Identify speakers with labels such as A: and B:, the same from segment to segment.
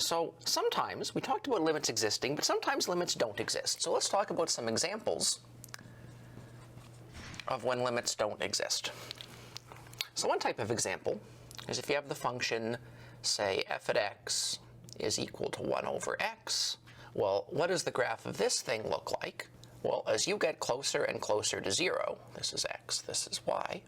A: So sometimes, we talked about limits existing, but sometimes limits don't exist. So let's talk about some examples of when limits don't exist. So one type of example is if you have the function, say, f at x is equal to 1 over x. Well, what does the graph of this thing look like? Well, as you get closer and closer to 0, this is x, this is y,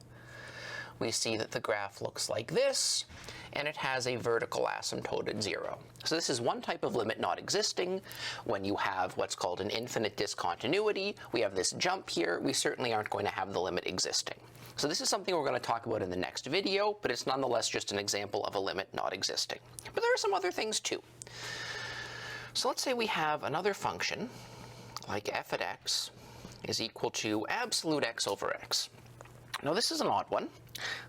A: we see that the graph looks like this, and it has a vertical asymptote at 0. So this is one type of limit not existing. When you have what's called an infinite discontinuity, we have this jump here, we certainly aren't going to have the limit existing. So this is something we're going to talk about in the next video, but it's nonetheless just an example of a limit not existing. But there are some other things too. So let's say we have another function, like f at x is equal to absolute x over x. Now this is an odd one.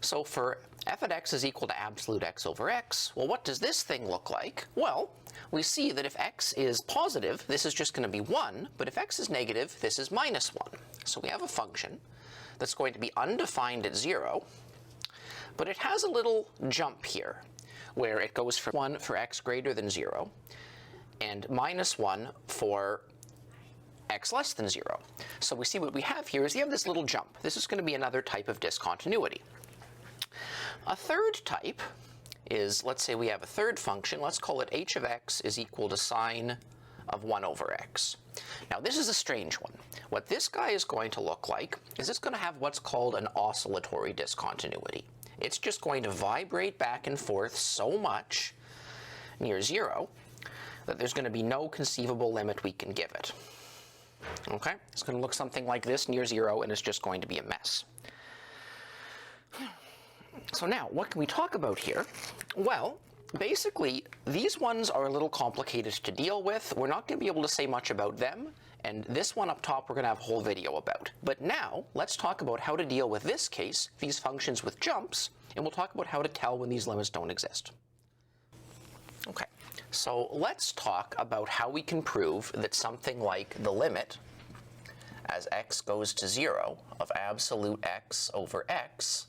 A: So for f at x is equal to absolute x over x, well, what does this thing look like? Well, we see that if x is positive, this is just going to be 1, but if x is negative, this is minus 1. So we have a function that's going to be undefined at 0, but it has a little jump here, where it goes from 1 for x greater than 0, and minus 1 for x less than 0. So we see what we have here is you have this little jump. This is going to be another type of discontinuity. A third type is, let's say we have a third function, let's call it h of x is equal to sine of 1 over x. Now this is a strange one. What this guy is going to look like is it's going to have what's called an oscillatory discontinuity. It's just going to vibrate back and forth so much near 0 that there's going to be no conceivable limit we can give it. Okay, it's going to look something like this near 0, and it's just going to be a mess. So now, what can we talk about here? Well, basically, these ones are a little complicated to deal with. We're not going to be able to say much about them, and this one up top we're going to have a whole video about. But now, let's talk about how to deal with this case, these functions with jumps, and we'll talk about how to tell when these limits don't exist. Okay. So let's talk about how we can prove that something like the limit as x goes to 0 of absolute x over x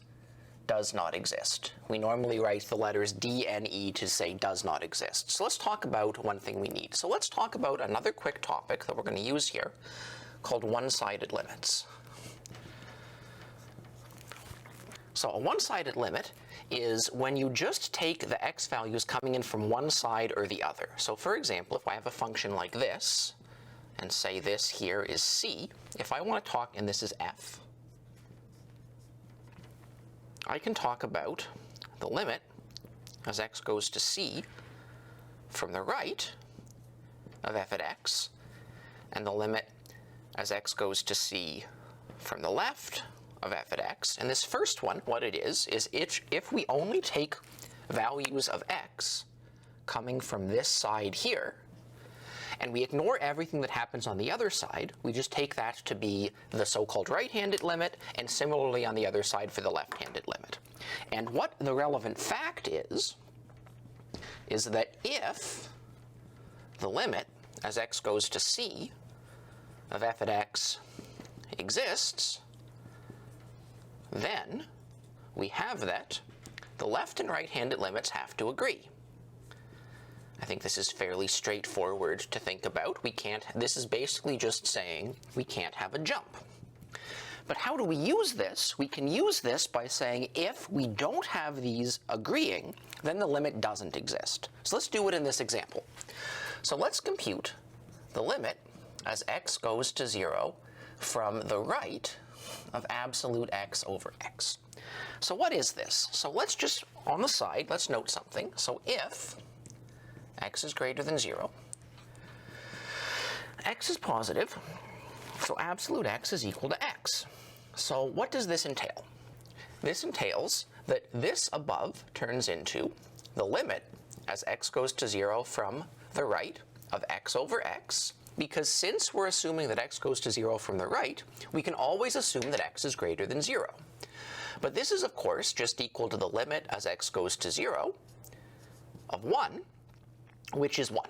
A: does not exist. We normally write the letters d and e to say does not exist. So let's talk about one thing we need. So let's talk about another quick topic that we're going to use here called one-sided limits. So a one-sided limit is when you just take the x values coming in from one side or the other. So for example, if I have a function like this, and say this here is c, if I want to talk, and this is f, I can talk about the limit as x goes to c from the right of f at x, and the limit as x goes to c from the left of f at x. And this first one, what it is if we only take values of x coming from this side here, and we ignore everything that happens on the other side, we just take that to be the so-called right-handed limit, and similarly on the other side for the left-handed limit. And what the relevant fact is that if the limit as x goes to c of f at x exists, then we have that the left and right-handed limits have to agree. I think this is fairly straightforward to think about. This is basically just saying we can't have a jump. But how do we use this? We can use this by saying if we don't have these agreeing, then the limit doesn't exist. So let's do it in this example. So let's compute the limit as x goes to 0 from the right of absolute x over x. So what is this? So let's just, on the side, let's note something. So if x is greater than 0, x is positive, so absolute x is equal to x. So what does this entail? This entails that this above turns into the limit as x goes to 0 from the right of x over x, because since we're assuming that x goes to 0 from the right, we can always assume that x is greater than 0. But this is, of course, just equal to the limit as x goes to 0 of 1, which is 1.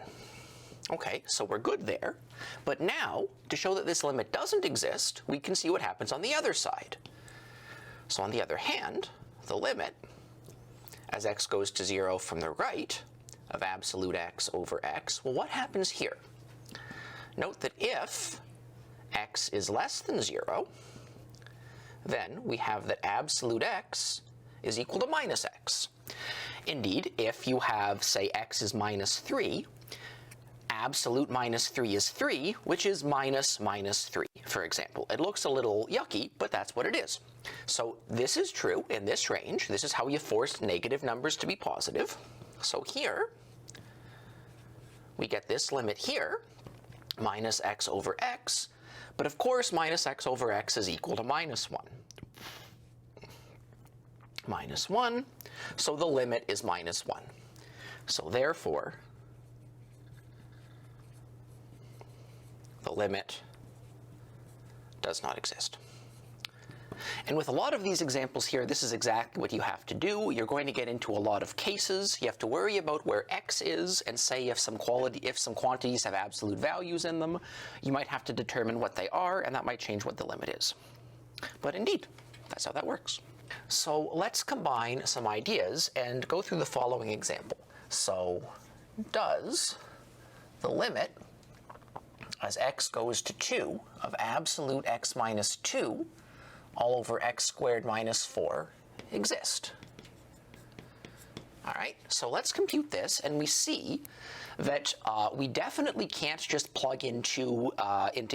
A: Okay, so we're good there. But now, to show that this limit doesn't exist, we can see what happens on the other side. So on the other hand, the limit as x goes to 0 from the right of absolute x over x. Well, what happens here? Note that if x is less than 0, then we have that absolute x is equal to minus x. Indeed, if you have, say, x is minus 3, absolute minus 3 is 3, which is minus 3, for example. It looks a little yucky, but that's what it is. So this is true in this range. This is how you force negative numbers to be positive. So here, we get this limit here, minus x over x, but of course minus x over x is equal to minus 1. Minus 1, so the limit is minus 1. So therefore, the limit does not exist. And with a lot of these examples here, this is exactly what you have to do. You're going to get into a lot of cases. You have to worry about where x is, and say if some quantities have absolute values in them, you might have to determine what they are, and that might change what the limit is. But indeed, that's how that works. So let's combine some ideas and go through the following example. So does the limit as x goes to 2 of absolute x minus 2 all over x squared minus 4 exist? All right, so let's compute this, and we see that we definitely can't just plug into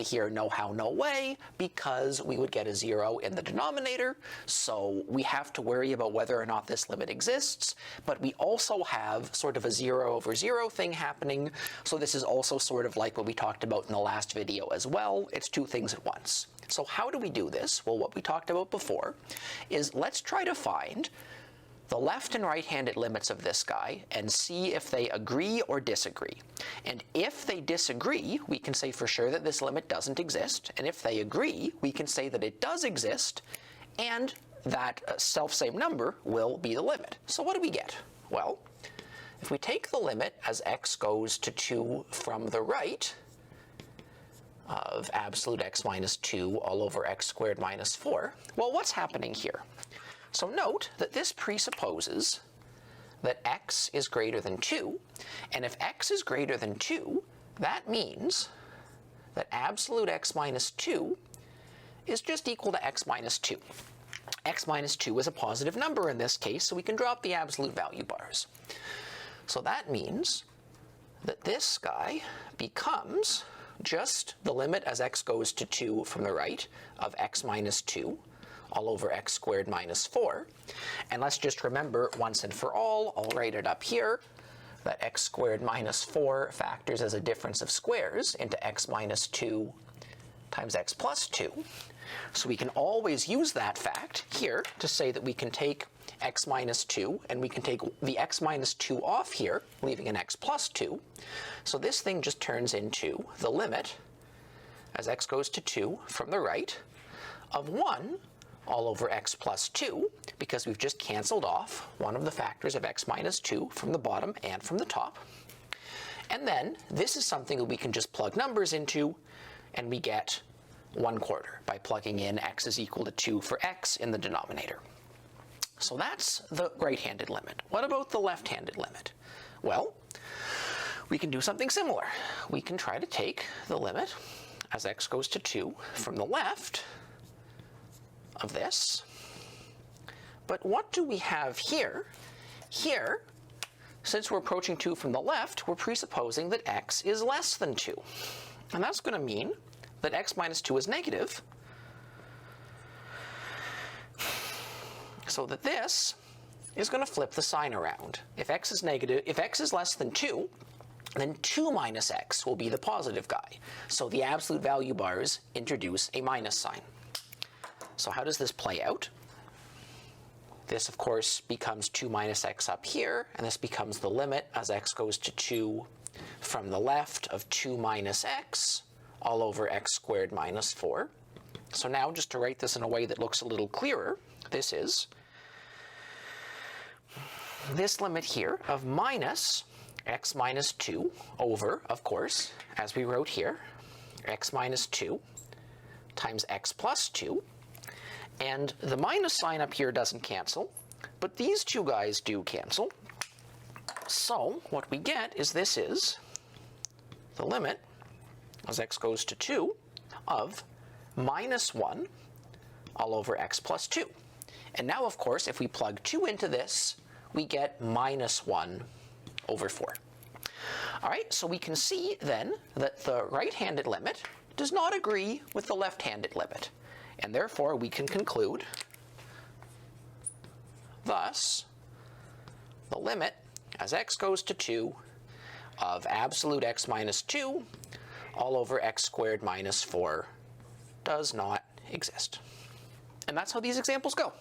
A: here no how, no way, because we would get a 0 in the denominator. So we have to worry about whether or not this limit exists, but we also have sort of a 0 over 0 thing happening. So this is also sort of like what we talked about in the last video as well. It's two things at once. So how do we do this? Well, what we talked about before is let's try to find the left and right-handed limits of this guy and see if they agree or disagree. And if they disagree, we can say for sure that this limit doesn't exist. And if they agree, we can say that it does exist, and that self-same number will be the limit. So what do we get? Well, if we take the limit as x goes to 2 from the right of absolute x minus 2 all over x squared minus 4, well, what's happening here? So note that this presupposes that x is greater than 2, and if x is greater than 2, that means that absolute x minus 2 is just equal to x minus 2. X minus 2 is a positive number in this case, so we can drop the absolute value bars. So that means that this guy becomes just the limit as x goes to 2 from the right of x minus 2 all over x squared minus 4. And let's just remember once and for all, I'll write it up here, that x squared minus 4 factors as a difference of squares into x minus 2 times x plus 2. So we can always use that fact here to say that we can take x minus 2, and we can take the x minus 2 off here, leaving an x plus 2. So this thing just turns into the limit as x goes to 2 from the right of 1 all over x plus 2, because we've just canceled off one of the factors of x minus 2 from the bottom and from the top. And then this is something that we can just plug numbers into, and we get 1/4 by plugging in x is equal to 2 for x in the denominator. So that's the right-handed limit. What about the left-handed limit? Well, we can do something similar. We can try to take the limit as x goes to 2 from the left of this. But what do we have here? Here, since we're approaching 2 from the left, we're presupposing that x is less than 2. And that's going to mean that x minus 2 is negative, so that this is going to flip the sign around. If x is negative, if x is less than 2, then 2 minus x will be the positive guy. So the absolute value bars introduce a minus sign. So how does this play out? This, of course, becomes 2 minus x up here, and this becomes the limit as x goes to 2 from the left of 2 minus x all over x squared minus 4. So now, just to write this in a way that looks a little clearer, this is this limit here of minus x minus 2 over, of course, as we wrote here, x minus 2 times x plus 2. And the minus sign up here doesn't cancel, but these two guys do cancel. So what we get is this is the limit as x goes to 2 of minus 1 all over x plus 2. And now, of course, if we plug 2 into this, we get minus 1 over 4. All right, so we can see then that the right-handed limit does not agree with the left-handed limit. And therefore, we can conclude, thus, the limit as x goes to 2 of absolute x minus 2 all over x squared minus 4 does not exist. And that's how these examples go.